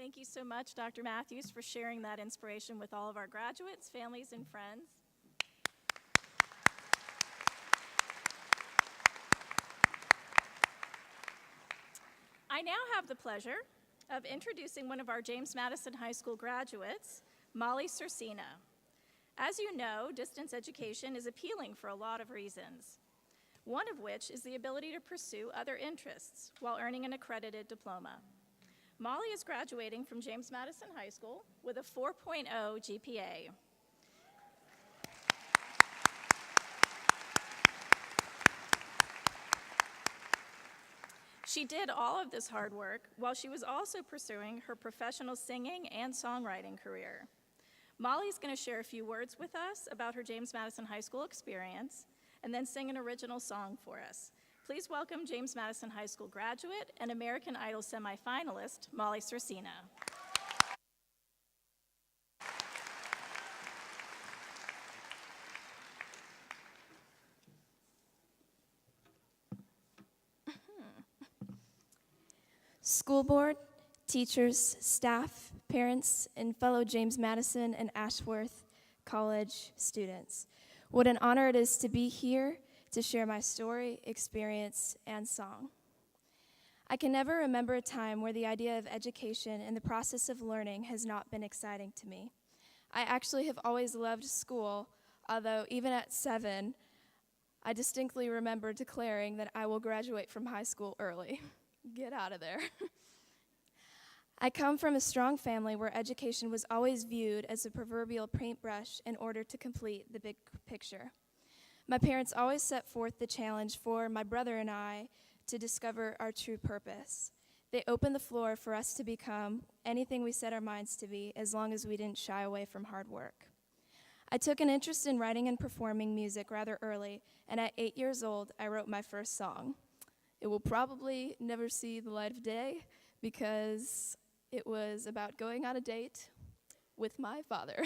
Thank you so much, Dr. Matthews, for sharing that inspiration with all of our graduates, families, and friends. I now have the pleasure of introducing one of our James Madison High School graduates, Molly Svrcina. As you know, distance education is appealing for a lot of reasons, one of which is the ability to pursue other interests while earning an accredited diploma. Molly is graduating from James Madison High School with a 4.0 GPA. She did all of this hard work while she was also pursuing her professional singing and songwriting career. Molly's going to share a few words with us about her James Madison High School experience and then sing an original song for us. Please welcome James Madison High School graduate and American Idol semi-finalist, Molly Svrcina. School board, teachers, staff, parents, and fellow James Madison and Ashworth College students. What an honor it is to be here to share my story, experience, and song. I can never remember a time where the idea of education and the process of learning has not been exciting to me. I actually have always loved school, although even at 7, I distinctly remember declaring that I will graduate from high school early. Get out of there. I come from a strong family where education was always viewed as a proverbial paintbrush in order to complete the big picture. My parents always set forth the challenge for my brother and I to discover our true purpose. They opened the floor for us to become anything we set our minds to be, as long as we didn't shy away from hard work. I took an interest in writing and performing music rather early, and at 8 years old, I wrote my first song. It will probably never see the light of day because it was about going on a date with my father.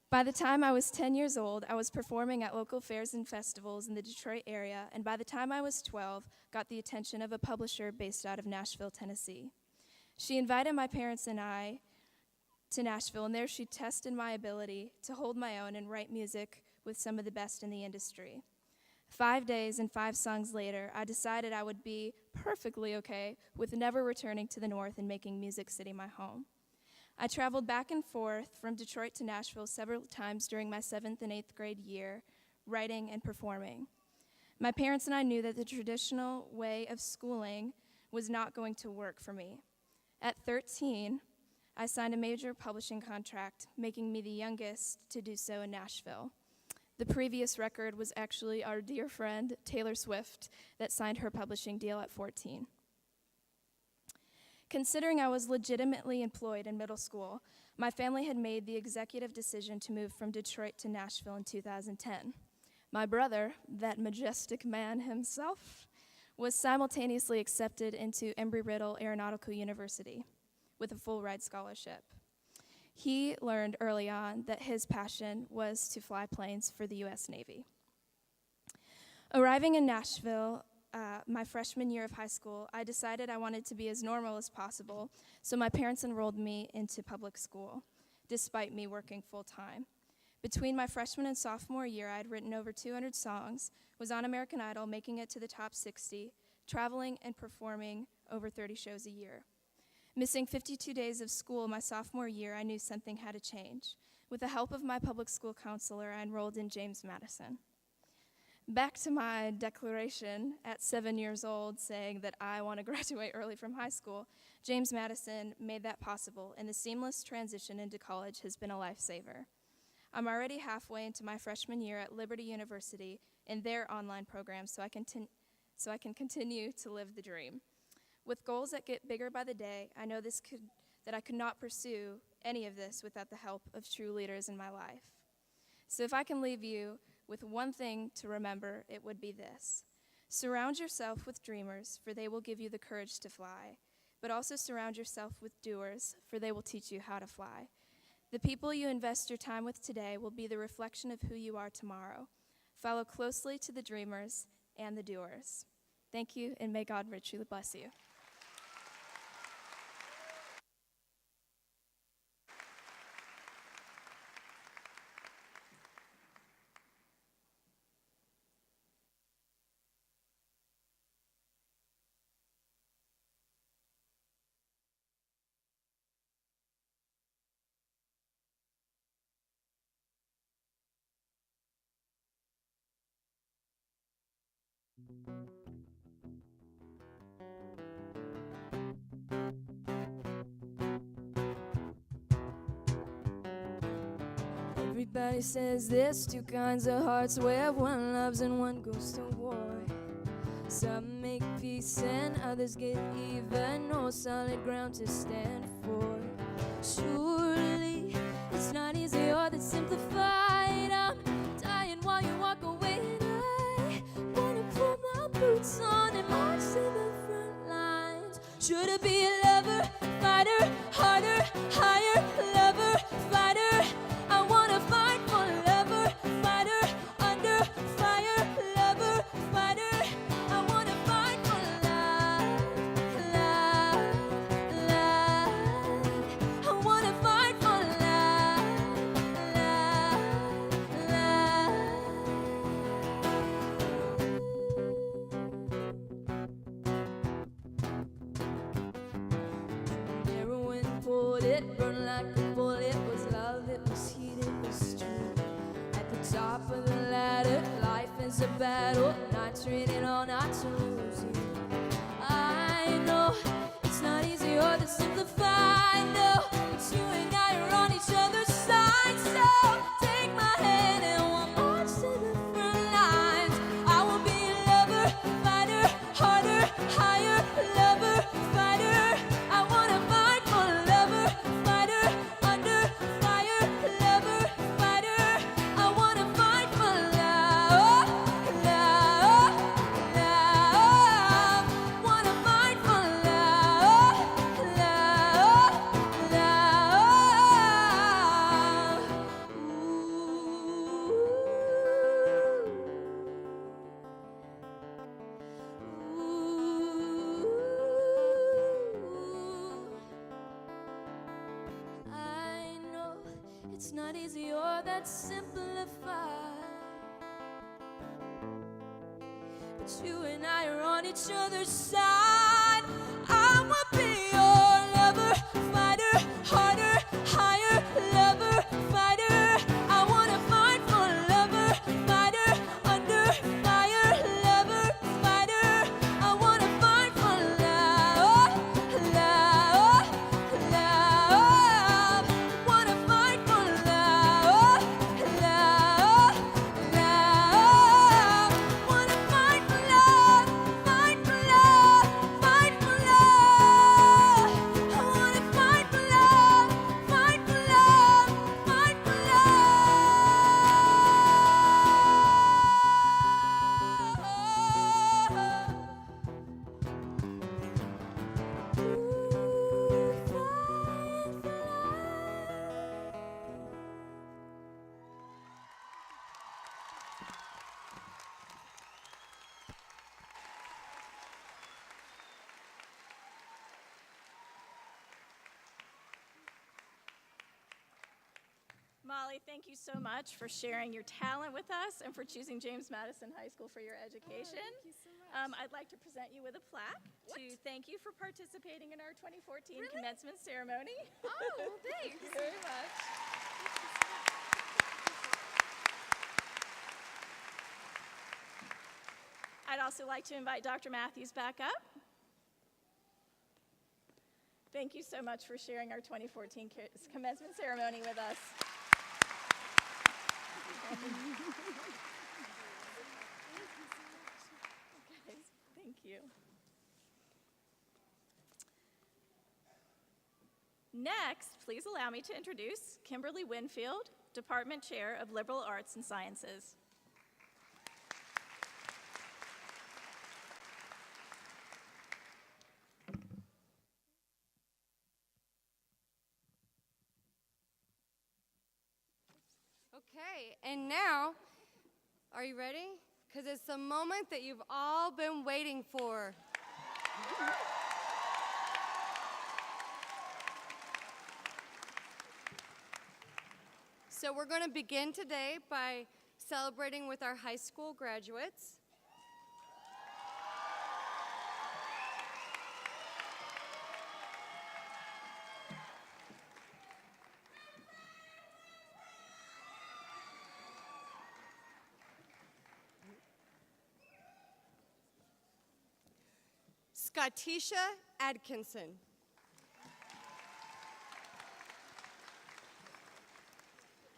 By the time I was 10 years old, I was performing at local fairs and festivals in the Detroit area, and by the time I was 12, got the attention of a publisher based out of Nashville, Tennessee. She invited my parents and I to Nashville, and there she tested my ability to hold my own and write music with some of the best in the industry. 5 days and 5 songs later, I decided I would be perfectly okay with never returning to the North and making Music City my home. I traveled back and forth from Detroit to Nashville several times during my 7th and 8th grade year, writing and performing. My parents and I knew that the traditional way of schooling was not going to work for me. At 13, I signed a major publishing contract, making me the youngest to do so in Nashville. The previous record was actually our dear friend, Taylor Swift, that signed her publishing deal at 14. Considering I was legitimately employed in middle school, my family had made the executive decision to move from Detroit to Nashville in 2010. My brother, that majestic man himself, was simultaneously accepted into Embry-Riddle Aeronautical University with a full-ride scholarship. He learned early on that his passion was to fly planes for the U.S. Navy. Arriving in Nashville, my freshman year of high school, I decided I wanted to be as normal as possible, so my parents enrolled me into public school, despite me working full-time. Between my freshman and sophomore year, I had written over 200 songs, was on American Idol, making it to the top 60, traveling and performing over 30 shows a year. Missing 52 days of school my sophomore year, I knew something had to change. With the help of my public school counselor, I enrolled in James Madison. Back to my declaration at 7 years old saying that I want to graduate early from high school, James Madison made that possible, and the seamless transition into college has been a lifesaver. I'm already halfway into my freshman year at Liberty University in their online program, so I can continue to live the dream. With goals that get bigger by the day, I know that I could not pursue any of this without the help of true leaders in my life. So if I can leave you with one thing to remember, it would be this. Surround yourself with dreamers, for they will give you the courage to fly. But also surround yourself with doers, for they will teach you how to fly. The people you invest your time with today will be the reflection of who you are tomorrow. Follow closely to the dreamers and the doers. Thank you, and may God richly bless you. Everybody says there's two kinds of hearts, where one loves and one goes to war. Some make peace and others get even, no solid ground to stand for. Surely it's not easy or that simplified. I'm dying while you walk away, and I wanna pull my boots on and march to the front lines. Should I be a lover, fighter, harder, higher, lover, fighter? I wanna fight for lover, fighter, under fire, lover, fighter. I wanna fight for love, love, love. I wanna fight for love, love, love. Heroin poured, it burned like a bullet. It was love, it was heat, it was true. At the top of the ladder, life is a battle, not trading all, not to lose you. I know it's not easy or to simplify, no, but you and I are on each other's side. So take my hand and we'll march to the front lines. I will be a lover, fighter, harder, higher, lover, fighter. I wanna fight for lover, fighter, under fire, lover, fighter. I wanna fight for love, love, love. Wanna fight for love, love, love. I know it's not easy or that simplified, but you and I are on each other's side. I will be your lover, fighter, harder, higher, lover, fighter. I wanna fight for lover, fighter, under fire, lover, fighter. I wanna fight for love, love, love. Wanna fight for love, love, love. Wanna fight for love, fight for love, fight for love. I wanna fight for love, fight for love, fight for Molly, thank you so much for sharing your talent with us and for choosing James Madison High School for your education. Thank you so much. I'd like to present you with a plaque to thank you for participating in our 2014 commencement ceremony. Oh, well, thanks. Thank you very much. I'd also like to invite Dr. Matthews back up. Thank you so much for sharing our 2014 commencement ceremony with us. Okay, thank you. Next, please allow me to introduce Kimberly Winfield, Department Chair of Liberal Arts and Sciences. Okay, and now, are you ready? Because it's the moment that you've all been waiting for. So we're going to begin today by celebrating with our high school graduates. Scottisha Atkinson.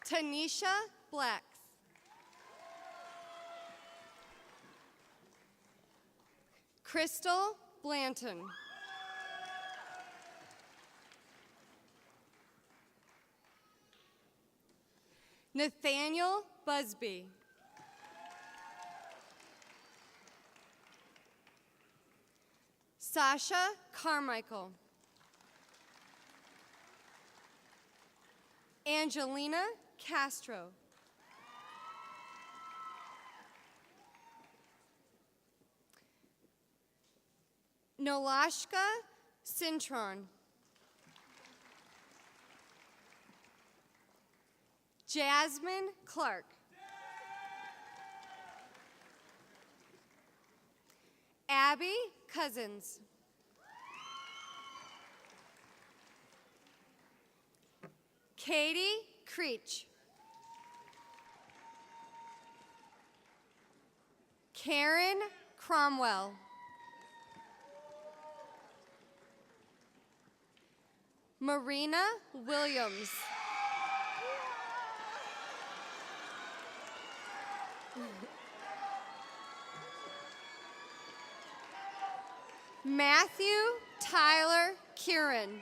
Tanisha Blacks. Crystal Blanton. Nathaniel Busby. Sasha Carmichael. Angelina Castro. Nolashka Cintron. Jasmine Clark. Abby Cousins. Katie Creech. Karen Cromwell. Marina Williams. Matthew Tyler Kieran.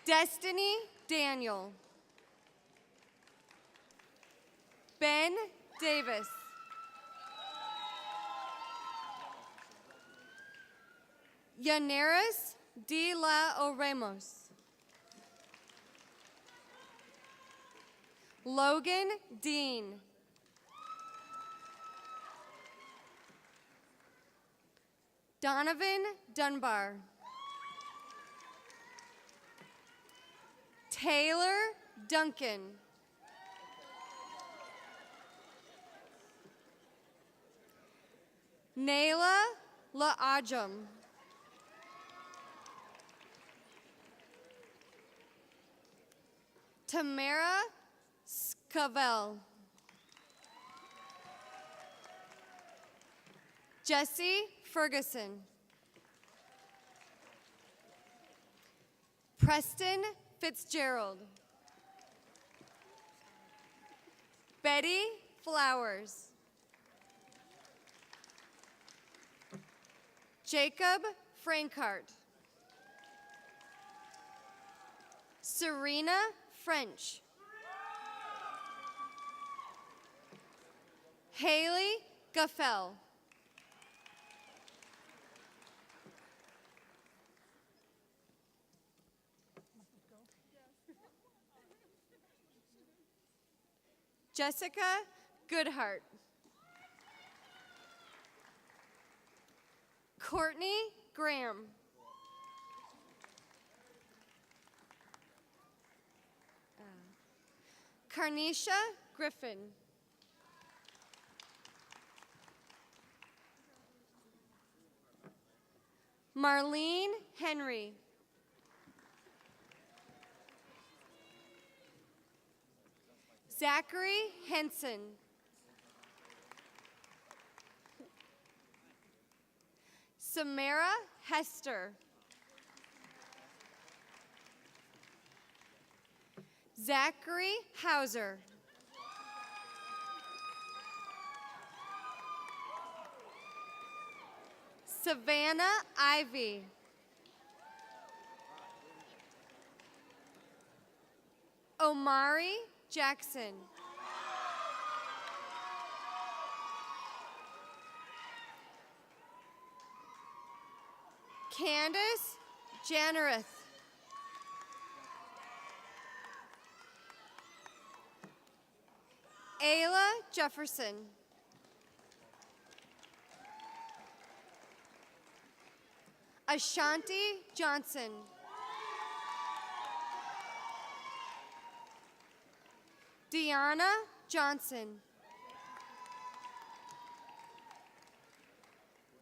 Destiny Daniel. Ben Davis. Yaneris de la Oremos. Logan Dean. Donovan Dunbar. Taylor Duncan. Nayla Laajam. Tamara Scavell. Jesse Ferguson. Preston Fitzgerald. Betty Flowers. Jacob Frankart. Serena French. Haley Guffell. Jessica Goodhart. Courtney Graham. Carnisha Griffin. Marlene Henry. Zachary Henson. Samara Hester. Zachary Hauser. Savannah Ivy. Omari Jackson. Candace Jannereth. Ayla Jefferson. Ashanti Johnson. Deanna Johnson.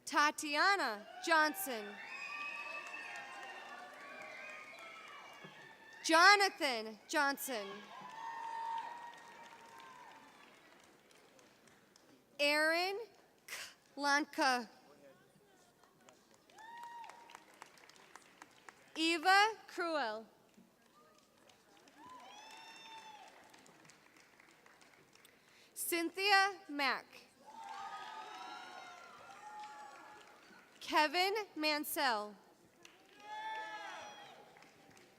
Tatiana Johnson. Jonathan Johnson. Aaron Lanka. Eva Cruel. Cynthia Mack. Kevin Mansell.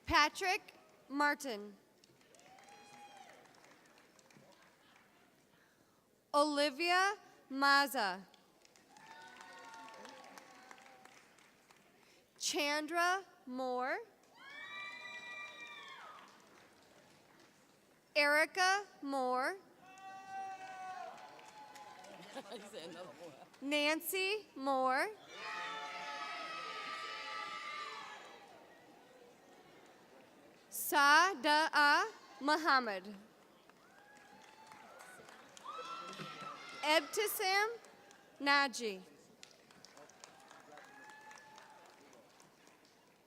Patrick Martin. Olivia Maza. Chandra Moore. Erica Moore. Nancy Moore. Sada'a Muhammad. Ebtisam Naji.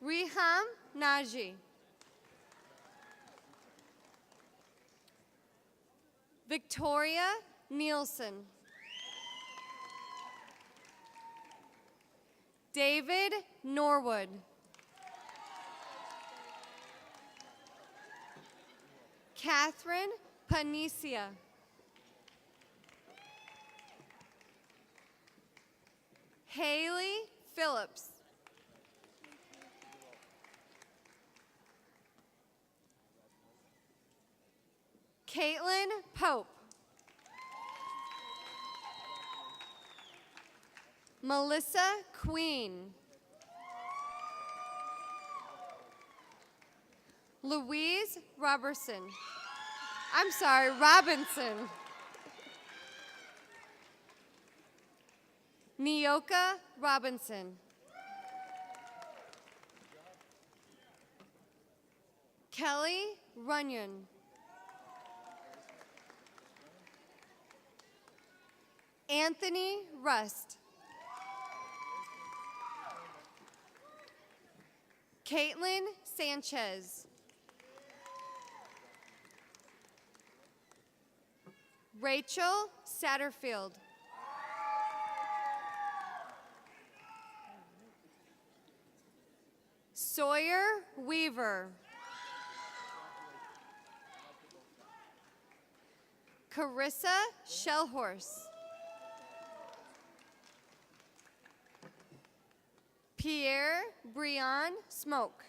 Riham Naji. Victoria Nielsen. David Norwood. Catherine Panisia. Haley Phillips. Caitlin Pope. Melissa Queen. Louise Robinson. Nyoka Robinson. Kelly Runyon. Anthony Rust. Caitlin Sanchez. Rachel Satterfield. Sawyer Weaver. Carissa Shellhorse. Pierre Brian Smoke.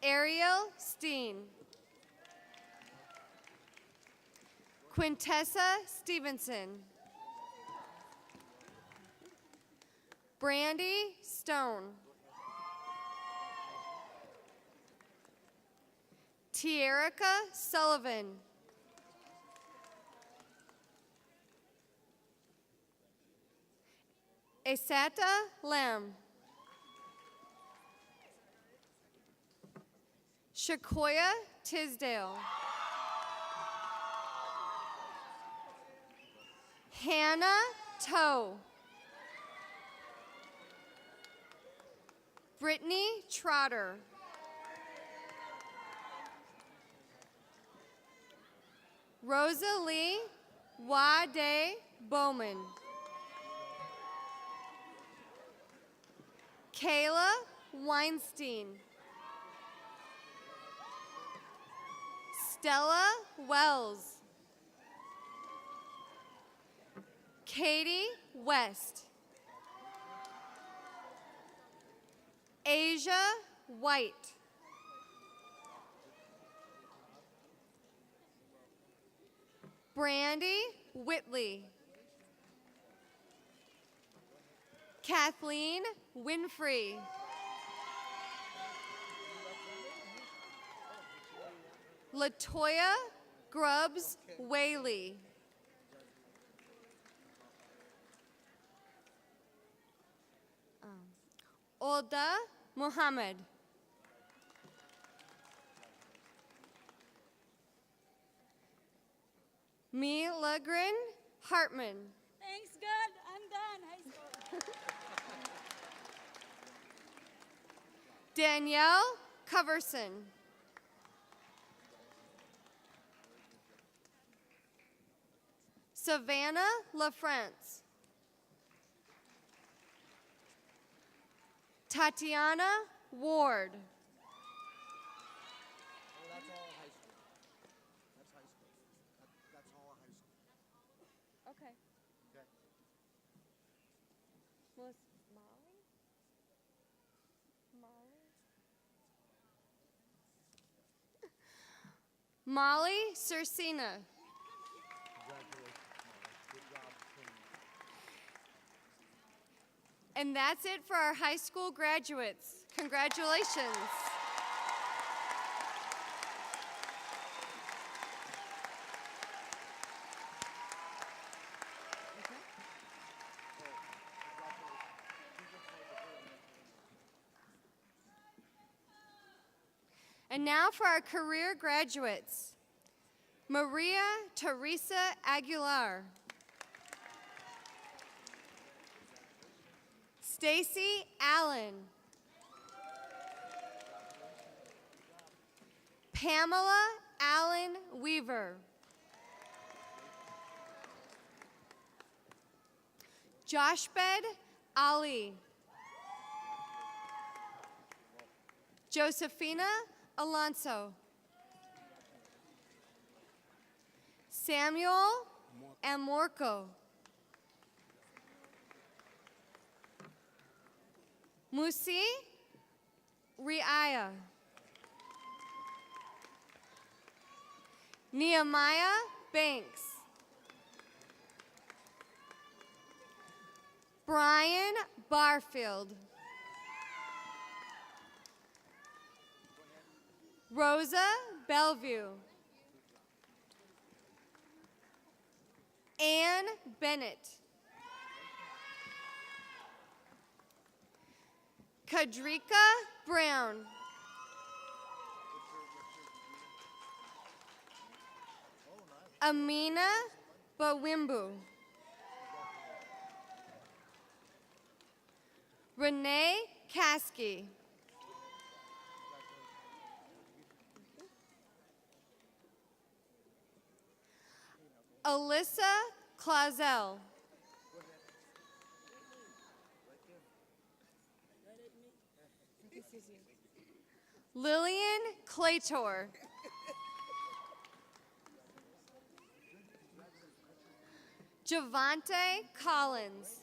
Ariel Steen. Quintessa Stevenson. Brandy Stone. Tierica Sullivan. Asata Lamb. Shakoya Tisdale. Hannah Toe. Brittany Trotter. Rosalie Wade Bowman. Kayla Weinstein. Stella Wells. Katie West. Asia White. Brandy Whitley. Kathleen Winfrey. Latoya Grubbs Whaley. Olda Muhammad. Milagren Hartman. Thanks, God. I'm done high school. Danielle Coverson. Savannah LaFrance. Tatiana Ward. Okay. Molly? Molly Svrcina. And that's it for our high school graduates. Congratulations. And now for our career graduates. Maria Teresa Aguilar. Stacy Allen. Pamela Allen Weaver. Joshbed Ali. Josephina Alonso. Samuel Amorco. Musi Riaya. Nehemiah Banks. Brian Barfield. Rosa Bellevue. Ann Bennett. Kadrika Brown. Amina Bawimbu. Renee Caskey. Alyssa Clausel. Lillian Claytor. Javante Collins.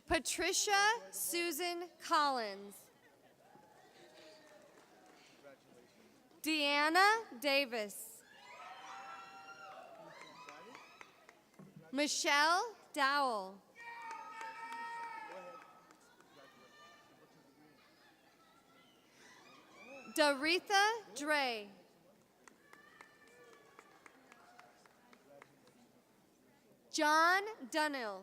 Patricia Susan Collins. Deanna Davis. Michelle Dowell. Daretha Dre. John Dunnill.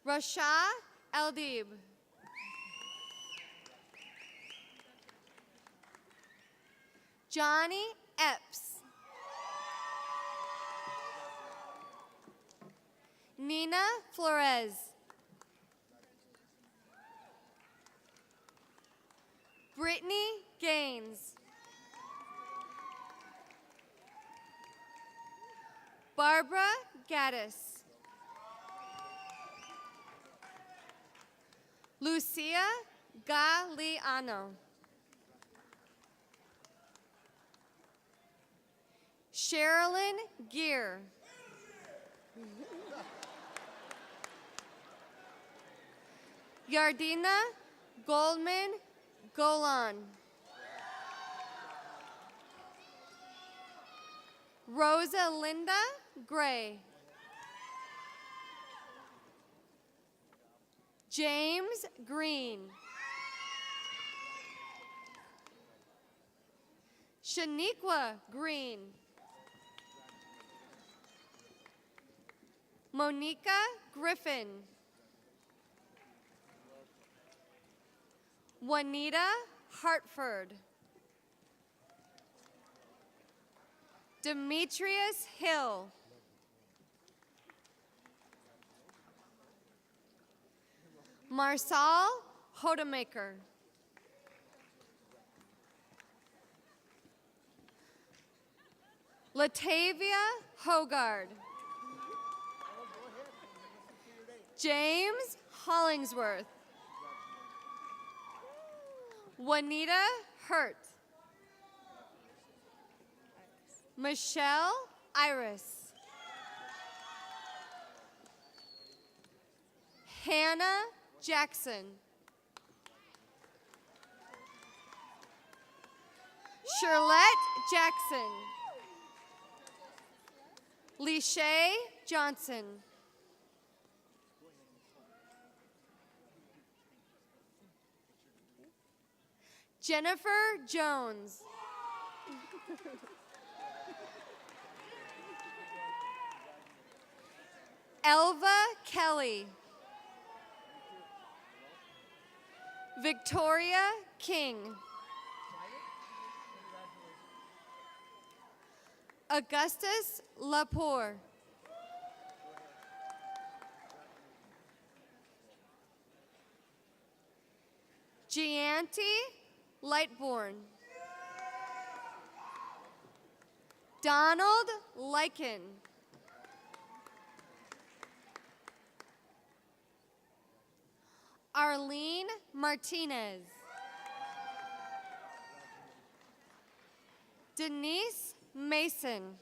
Rasha Eldib. Johnny Epps. Nina Flores. Brittany Gaines. Barbara Gaddis. Lucia Galiano. Sherilyn Gear. Yardina Goldman Golan. Rosa Linda Gray. James Green. Shaniqua Green. Monica Griffin. Juanita Hartford. Demetrius Hill. Marsal Hodemaker. Latavia Hogard. James Hollingsworth. Juanita Hurt. Michelle Iris. Hannah Jackson. Shirlette Jackson. Lishay Johnson. Jennifer Jones. Elva Kelly. Victoria King. Augustus Lapour. Gianti Lightborn. Donald Lycan. Arlene Martinez. Denise Mason.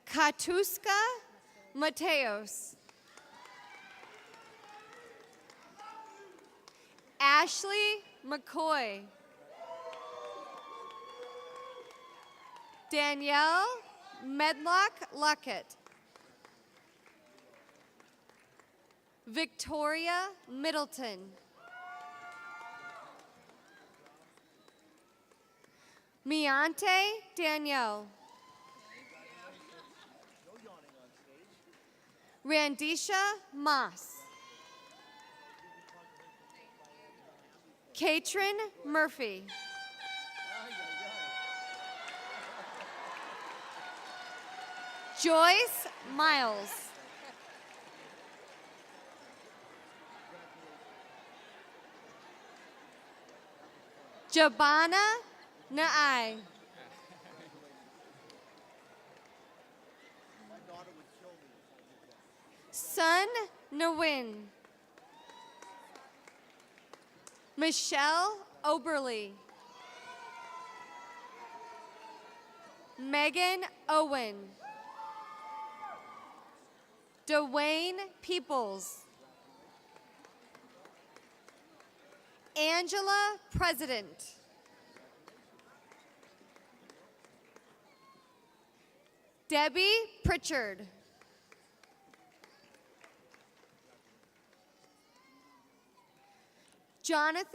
Katuska Mateos. Ashley McCoy. Danielle Medlock Luckett. Victoria Middleton. Miante Danielle. Randisha Moss. Katrin Murphy. Joyce Miles. Jabana Naai. Sun Nawin. Michelle Oberly. Megan Owen. Dwayne Peoples. Angela President. Debbie Pritchard. Jonathan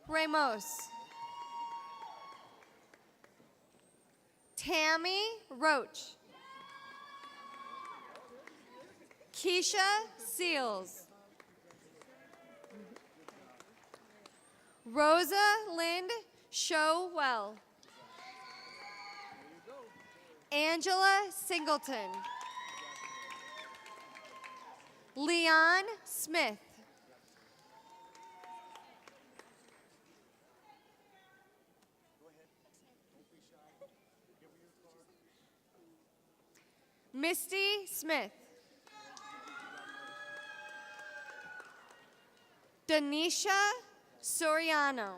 Ramos. Tammy Roach. Keisha Seals. Rosa Lind Showell. Angela Singleton. Leon Smith. Misty Smith. Denisha Soriano.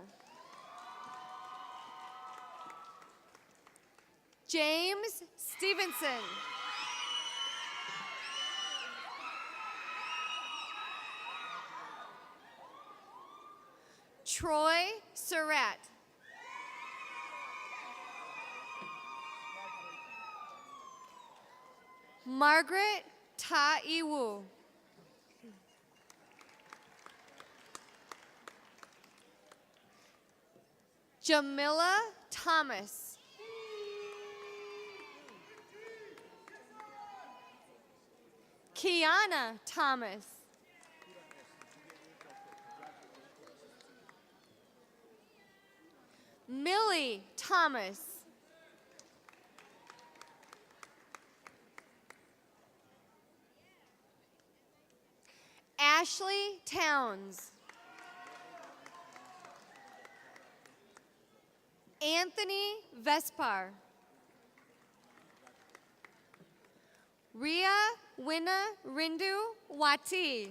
James Stevenson. Troy Surratt. Margaret Ta'iwu. Jamila Thomas. Kiana Thomas. Millie Thomas. Ashley Towns. Anthony Vespar. Ria Winna Rindu Wati.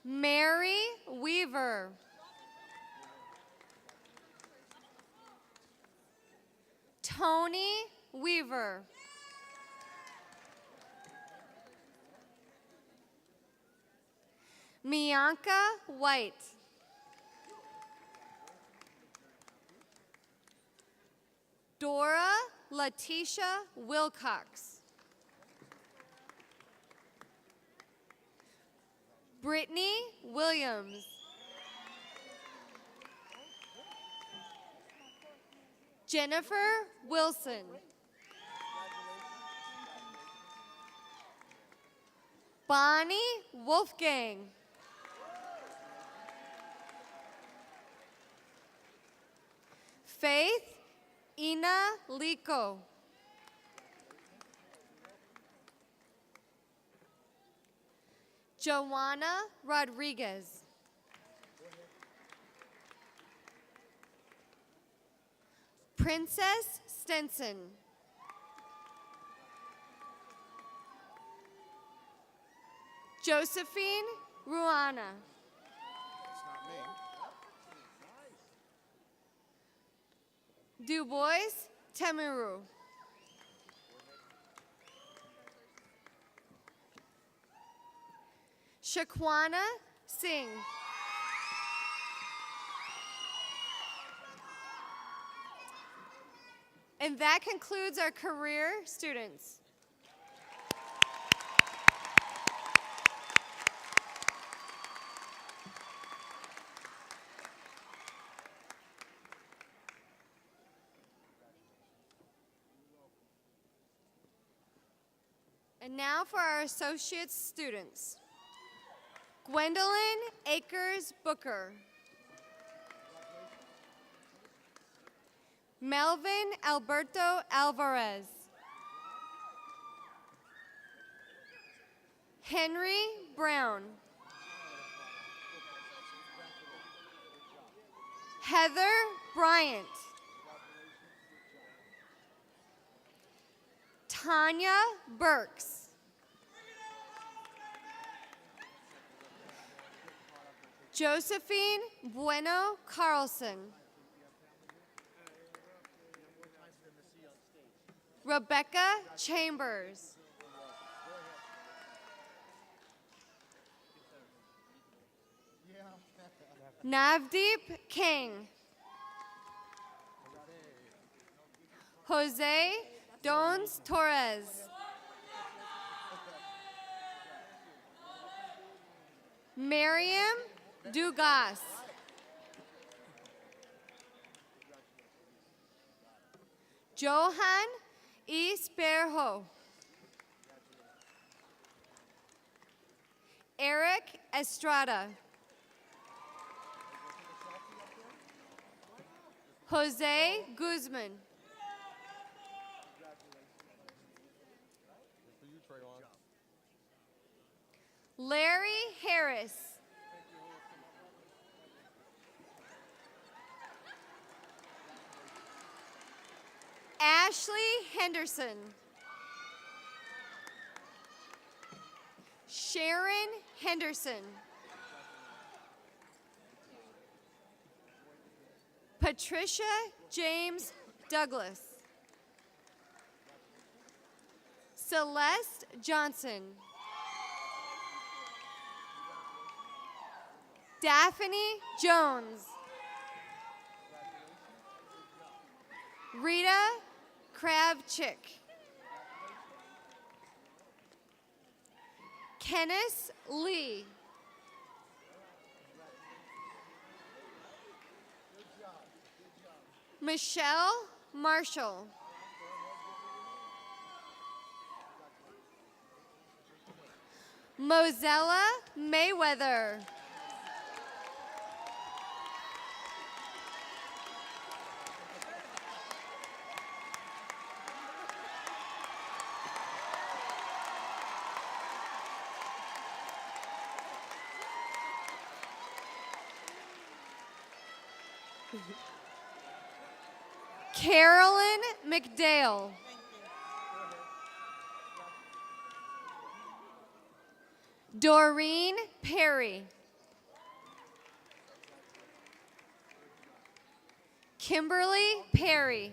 Mary Weaver. Tony Weaver. Mianka White. Dora Letitia Wilcox. Brittany Williams. Jennifer Wilson. Bonnie Wolfgang. Faith Ina Lico. Joanna Rodriguez. Princess Stenson. Josephine Ruana. Du Bois Temiru. Shaquana Singh. And that concludes our career students. And now for our associates students. Gwendolyn Akers Booker. Melvin Alberto Alvarez. Henry Brown. Heather Bryant. Tanya Burks. Josephine Bueno Carlson. Rebecca Chambers. Navdeep King. Jose Dons Torres. Miriam Dugas. Johan Isperjo. Eric Estrada. Jose Guzman. Larry Harris. Ashley Henderson. Sharon Henderson. Patricia James Douglas. Celeste Johnson. Daphne Jones. Rita Kravchik. Kenneth Lee. Michelle Marshall. Mozella Mayweather. Carolyn McDale. Doreen Perry. Kimberly Perry.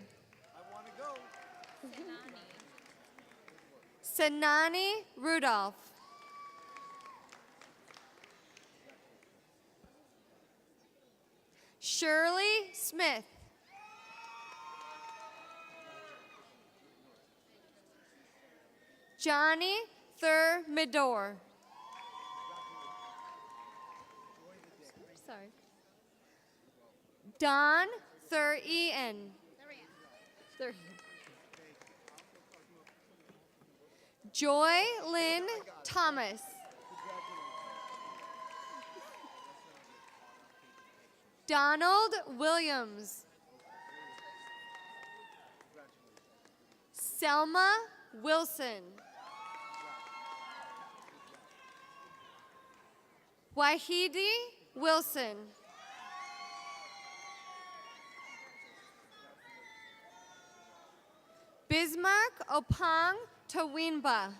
Sanani Rudolph. Shirley Smith. Johnny Thermidor. Sorry. Don Thurien. Joy Lynn Thomas. Donald Williams. Selma Wilson. Wahidi Wilson. Bismarck Opang Tawinba.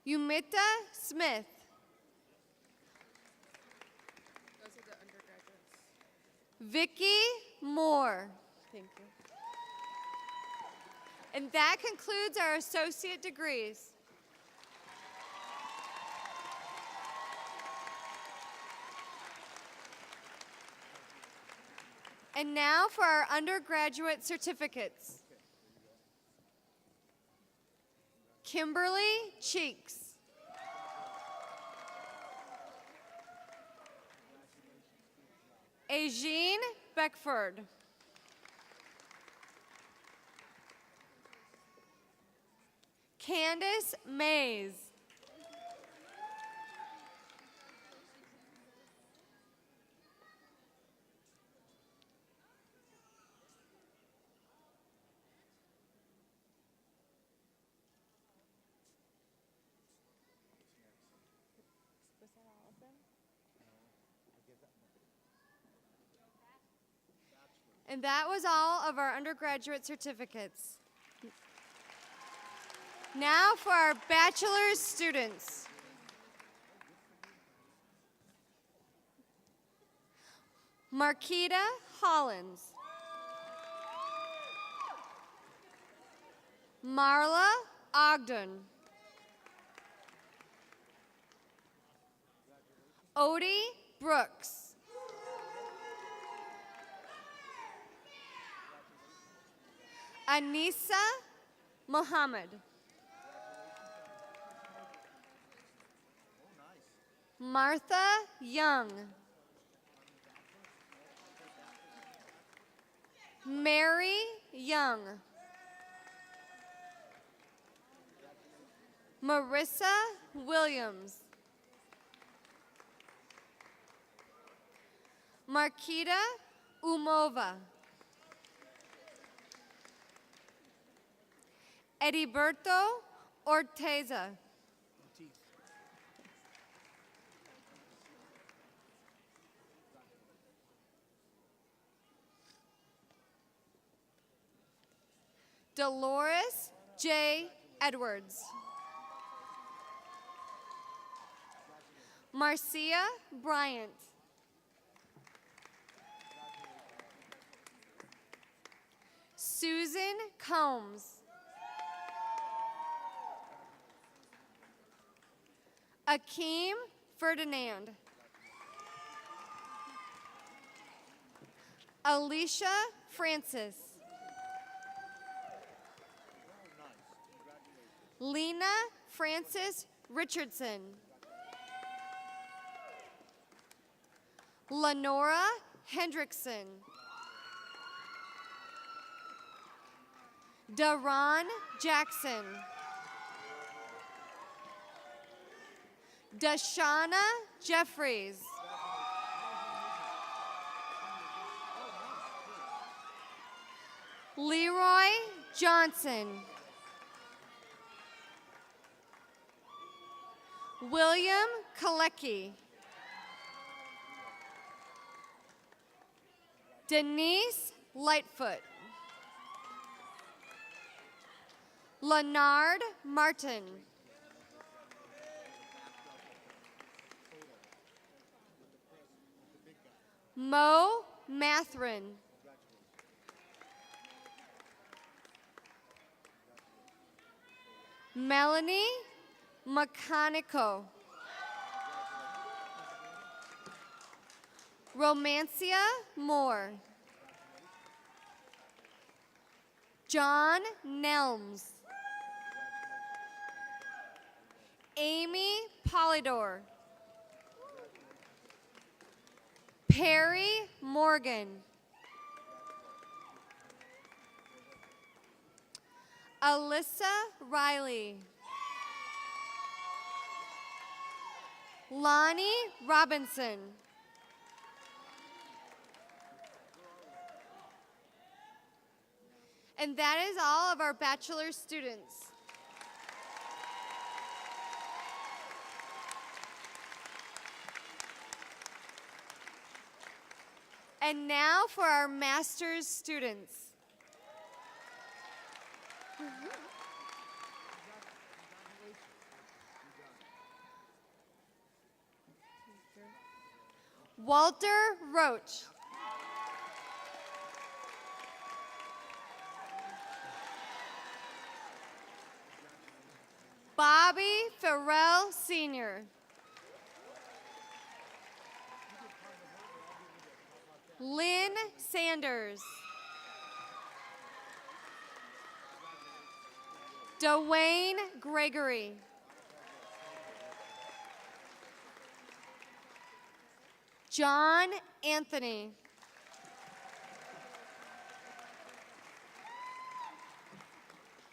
Yumita Smith. Those are the undergraduates. Vicky Moore. Thank you. And that concludes our associate degrees. And now for our undergraduate certificates. Kimberly Cheeks. Ajean Beckford. Candace Mays. And that was all of our undergraduate certificates. Now for our bachelor's students. Marquita Hollins. Marla Ogden. Odie Brooks. Anissa Muhammad. Martha Young. Mary Young. Marissa Williams. Marquita Umova. Ediberto Orteza. Dolores J. Edwards. Marcia Bryant. Susan Combs. Akeem Ferdinand. Alicia Francis. Lena Francis Richardson. Lenora Hendrickson. Daron Jackson. Dashana Jeffries. Leroy Johnson. William Kalecki. Denise Lightfoot. Leonard Martin. Mo Mathrin. Melanie Macanico. Romancia Moore. John Nelms. Amy Polidor. Perry Morgan. Alyssa Riley. Lonnie Robinson. And that is all of our Bachelor students. And now for our Master's students. Walter Roach. Bobby Farrell Sr. Lynn Sanders. Dwayne Gregory. John Anthony.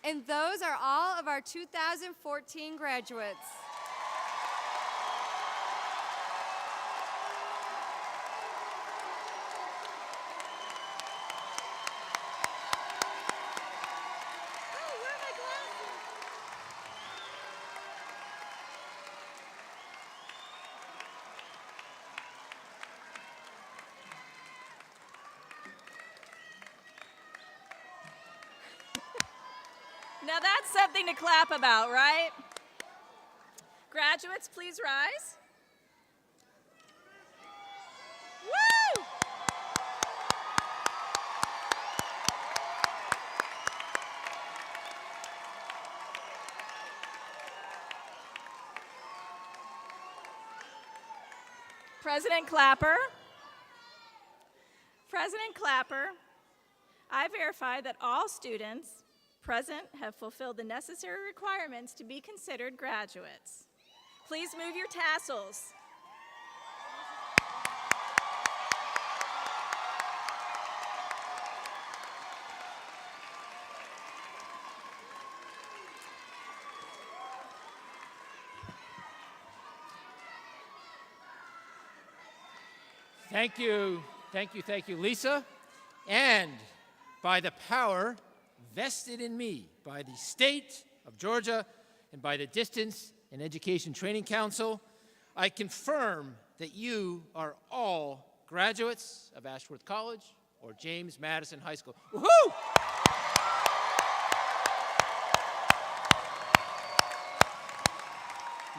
And those are all of our 2014 graduates. Now that's something to clap about, right? Graduates, please rise. Woo! President Clapper. President Clapper, I verify that all students present have fulfilled the necessary requirements to be considered graduates. Please move your tassels. Thank you, Lisa. And by the power vested in me by the state of Georgia and by the Distance and Education Training Council, I confirm that you are all graduates of Ashworth College or James Madison High School. Woohoo!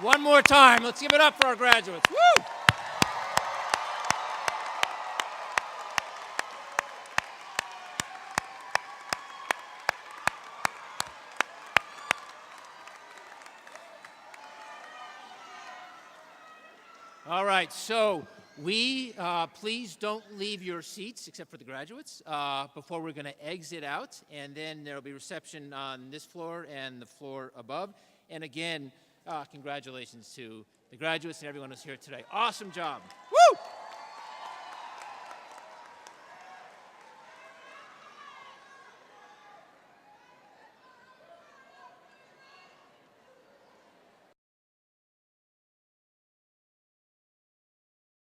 One more time, let's give it up for our graduates. Woo! All right, so please don't leave your seats, except for the graduates, before we're going to exit out, and then there will be reception on this floor and the floor above. And again, congratulations to the graduates and everyone who's here today. Awesome job. Woo!